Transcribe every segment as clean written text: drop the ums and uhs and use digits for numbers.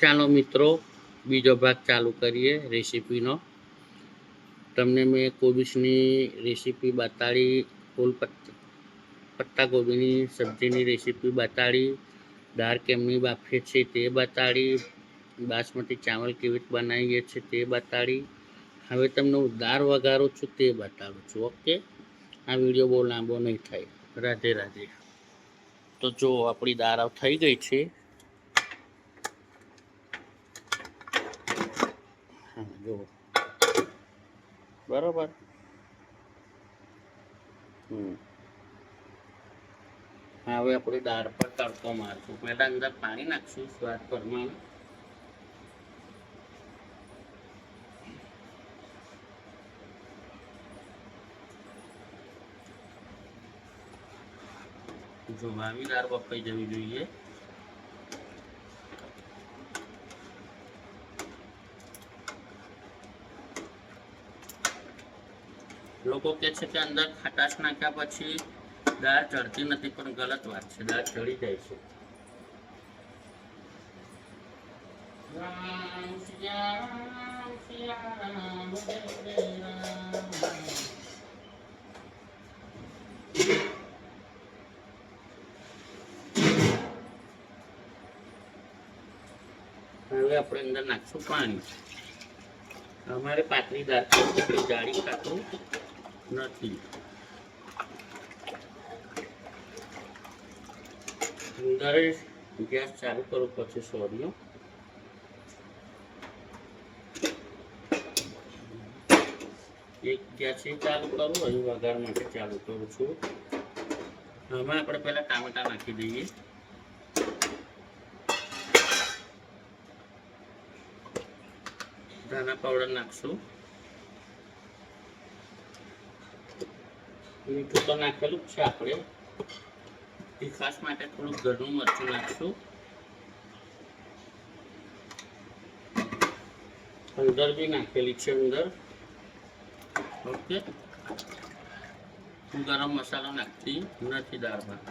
ચાલો મિત્રો, બીજો ભાગ ચાલુ કરીએ રેસીપીનો. તમને મેં કોબીજની રેસીપી બતાડી, ફૂલ પત્તાકોબીની સબ્જીની રેસીપી બતાડી, દાળ કેમની બાફે છે તે બતાડી, બાસમતી ચાવલ કેવી રીતે બનાવીએ છીએ તે બતાડી. હવે તમને હું દાળ વઘારું છું તે બતાડું છું. ઓકે, આ વિડીયો બહુ લાંબો નહીં થાય. રાધે રાધે. તો જો આપણી દાળ થઈ ગઈ છે. જો બરોબર. હવે આપણે દાળ પર તડકો મારશું. પહેલા અંદર પાણી નાખશું સ્વાદ પ્રમાણે. જો આવી દાળ બફાઈ જવી જોઈએ. લોકો કહે છે કે અંદર ખટાશ નાખ્યા પછી દાળ ચડતી નથી, પણ ગલત વાત છે. દાળ ચડી જાય છે. રામ સિયા રામ જય જય રામ. હવે આપણે અંદર નાખશું પાણી. અમારે પાતળી દાળ જાડી ખાતું નથી. અંદર ગેસ ચાલુ કરવું પડશે. સોરીનો એક ગેસ ચાલુ કરું, હજુ વઘાર માટે ચાલુ કરું છું. આમાં આપણે પહેલા ટામેટા નાખી દઈએ. ધાણા પાવડર નાખશું. મીઠું તો નાખેલું જ છે. આપણે તીખાસ માટે થોડું ઘરનું મરચું નાખશું. હળદર બી નાખેલી છે અંદર. ઓકે, હું ગરમ મસાલો નાખતી નથી દાળમાં.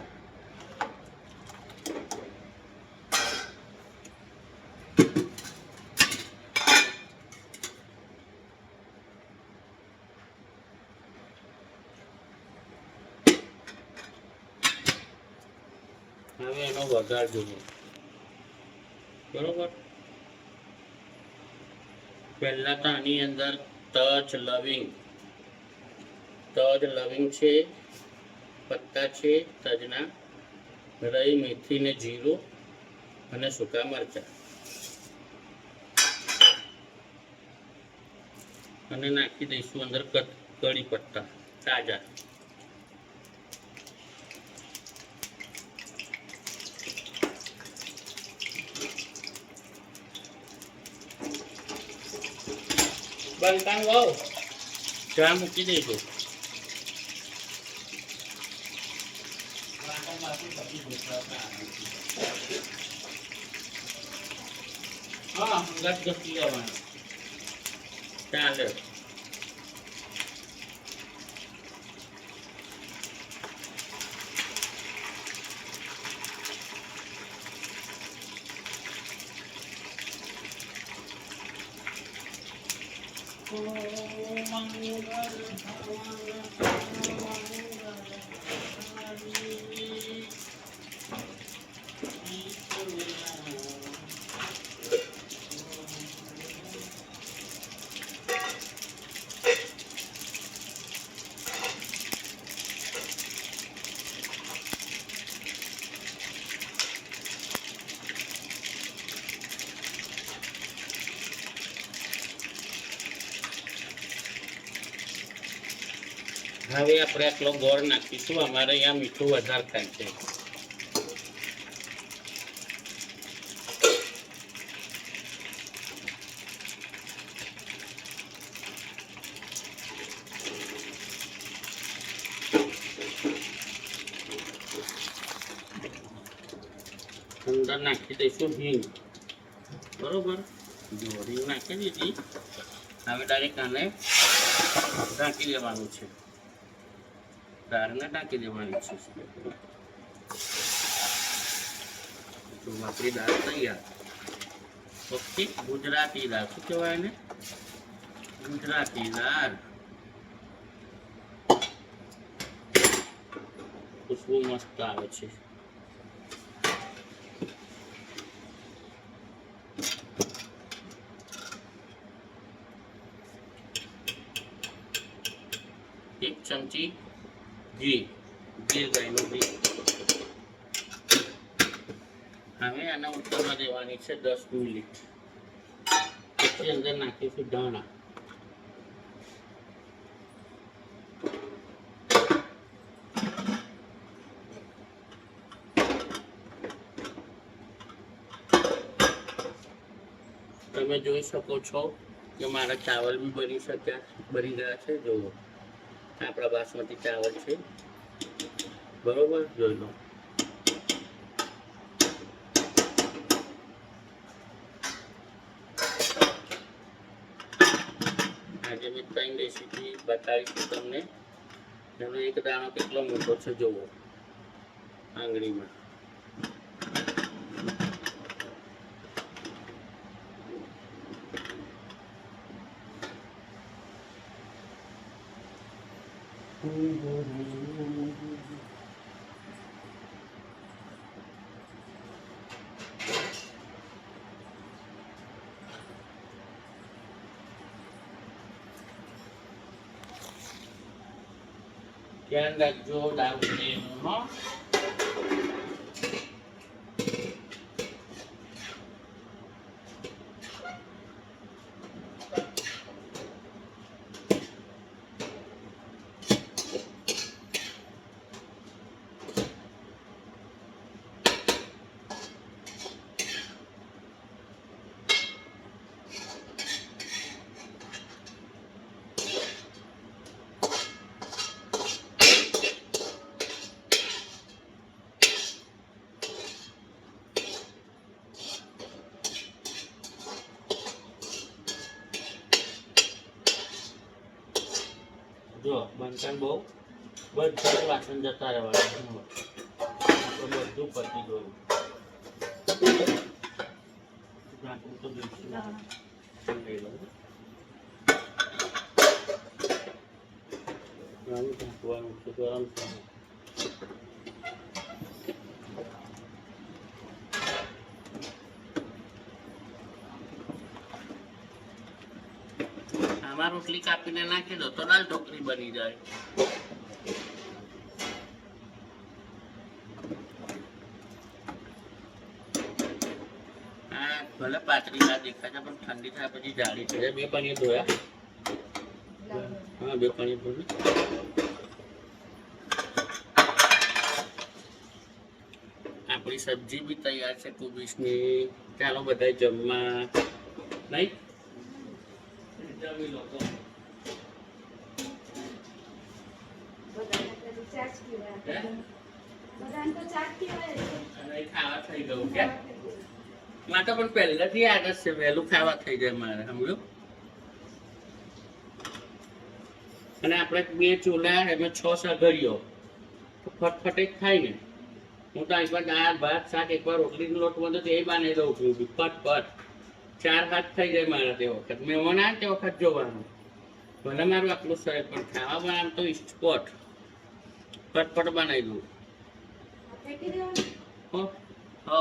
હવે એનો વઘાર જોઈએ. બરોબર. પહેલા તો આની અંદર તજ લવિંગ છે, પત્તા છે તજના, રાઈ, મેથી ને જીરું અને સૂકા મરચા, અને નાખી દઈશું અંદર કડી પત્તા તાજા. બનકાન વાવ ચા મૂકી દઈશું. હા, ગટ ગટી લેવાનું ચાલે. હવે આપણે આટલો ગોળ નાખીશું. અમારે અહીંયા મીઠું વધારે થાય છે. અંદર નાખી દઈશું હિંગ. બરોબર, જો હિંગ નાખી દીધી. હવે ડાયરેક્ટ આને ઢાંકી દેવાનું છે. દાળને ઢાંકી દેવાની છે. તો આપણી દાળ તૈયાર. ઓકે, ગુજરાતી દાળ શું કહેવાય એને? ગુજરાતી દાળ. ખુશ્બુ મસ્ત આવે છે. એક ચમચી ઘી, ગાયનું ઘી. હવે આના ઉતરવા દેવાની છે 10 મિનિટ. પછી અંદર નાખીશું ધાણા. તમે જોઈ શકો છો કે મારા ચાવલ બી બની ગયા છે. જુઓ, આપણા બાસમતી ચાવલ છે, બરોબર, જોઈ લો. આજે મેં 3 રેસીપી બતાવીશું તમને. એનો એક દાણો કેટલો મોટો છે જુઓ, આંગળીમાં. ધ્યાન રાખજો દાળ ઉતરેનું, હો. જો બનતા બહુ બધા વાસણ જતા રહેવાના. બધું પતી ગયું. તો ઢાંકવાનું છે ગરમ થાય. આમાં રોટલી કાપીને નાખી દો તો દાળ ઢોકળી બની જાય. આ ભલે પાતળી ના દેખાય છે પણ ઠંડી થાય પછી જાડી થઈ જાય. 2 પાણી ધોયા. હા, 2 પાણી ધોયું. આપણી સબ્જી બી તૈયાર છે કોબીજની. ચાલો બધા જમવા. નહીં જમી લો. ખાવા થઈ ગયું કે મારે પણ પહેલાથી આદત છે, વહેલું ખાવા થઈ જાય મારે, સમજ્યું? અને આપણે 2 ચૂલા એમાં 6 સગડીઓ તો ફટફટ જ થાય ને. હું તો એકવાર દાળ ભાત શાક, એકવાર રોટલીનો લોટ બધો એ બનાવી દઉં છું. ફટફટ 4 હાથ થઈ જાય મારા તે વખત. મહેમાન આવે તે વખત જોવાનું. ભલે મારું આટલું શરીર પણ ખાવા બનાવ તો સ્પોટ ફટફટ બનાવી દઉં. હો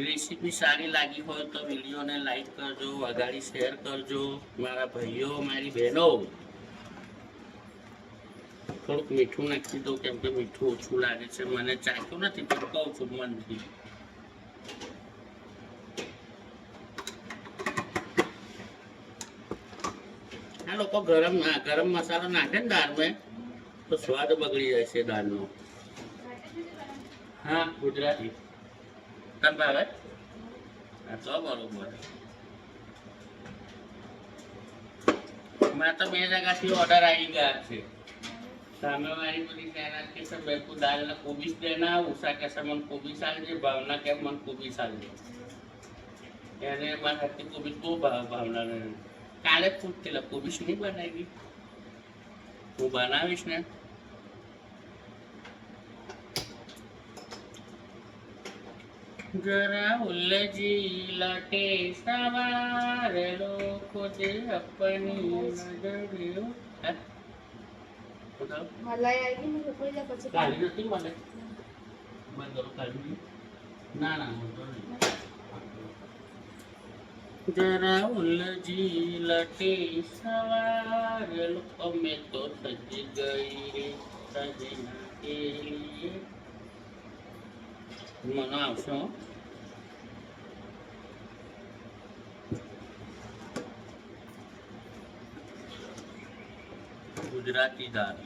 રેસીપી સારી લાગી હોય તો વિડીયોને લાઈક કરજો, વગાડી શેર કરજો. મારા ભાઈઓ, મારી બહેનો, થોડુંક મીઠું નાખી દઉં કેમ કે મીઠું ઓછું લાગે છે. મને ચાખ્યું નથી પણ કહું છું મનથી. આ લોકો ગરમ મસાલો નાખે ને દાળમાં તો સ્વાદ બગડી જાય છે દાળનો. હા, ગુજરાતી તને ભાવે? હા તો બરોબર. મેં તો 2 જગ્યાથી ઓર્ડર આવી ગયા છે. સામેવાળી બધી તૈયાર કે છે મેં को दाल ना कोबीज देना. उषा कैसे मन कोबीज आलजे, भावना के मन कोबीज आलजे. એને મારા હાથની કોબીજ બહુ ભાવનાને. કાલે જ પૂછતી કોબીજ નહીં બનાવી. હું બનાવીશ ને. જરા ઉલજી લાટે સવારે લોકો જે આપણી નજરે મલાઈ આવી ને કોઈ પછી કાઢી નથી મને બંધ કરો કાઢી ના ના વાંધો નહીં. જરા ઉલજી લટે સવારે અમે તો સજી ગઈ સજના કે લીએ મને આવશે હો. ગુજરાતી દાળ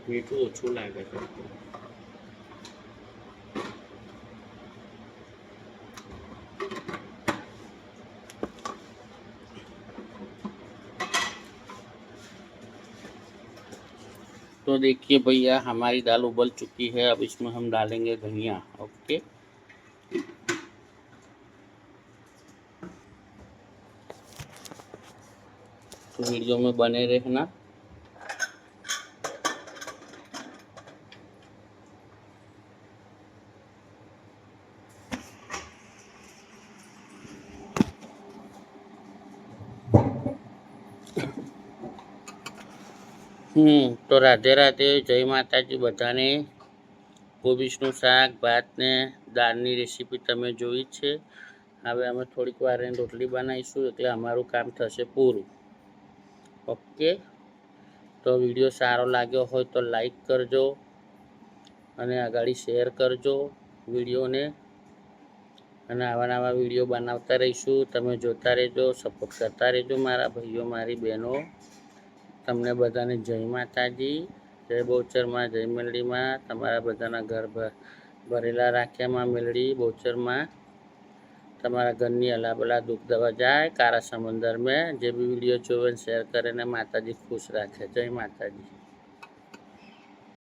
मीठू ओछू लागे છે. तो देखिए भैया हमारी दाल उबल चुकी है. अब इसमें हम डालेंगे धनिया. ओके, तो वीडियो में बने रहना. તો રાધે રાધે, જય માતાજી બધાને. કોબીજનું શાક, ભાત ને દાળની રેસીપી તમે જોઈ છે. હવે અમે થોડીક વાર રોટલી બનાવીશું એટલે અમારું કામ થશે પૂરું. ઓકે, તો વિડીયો સારો લાગ્યો હોય તો લાઈક કરજો અને આગળ શેર કરજો વિડીયોને. અને આવા નવા વિડીયો બનાવતા રહીશું. તમે જોતા રહેજો, સપોર્ટ કરતા રહેજો મારા ભાઈઓ મારી બહેનો. તમને બધાને જય માતાજી, જય બહુચરમાં, જય મેલડીમાં. તમારા બધાના ઘર ભરેલા રાખ્યામાં મેલડી બહુચરમાં. તમારા ઘરની અલાબલા દુઃખ દવા જાય કારા સમંદર મેં. જે બી વિડીયો જોવે શેર કરે ને માતાજી ખુશ રાખે. જય માતાજી.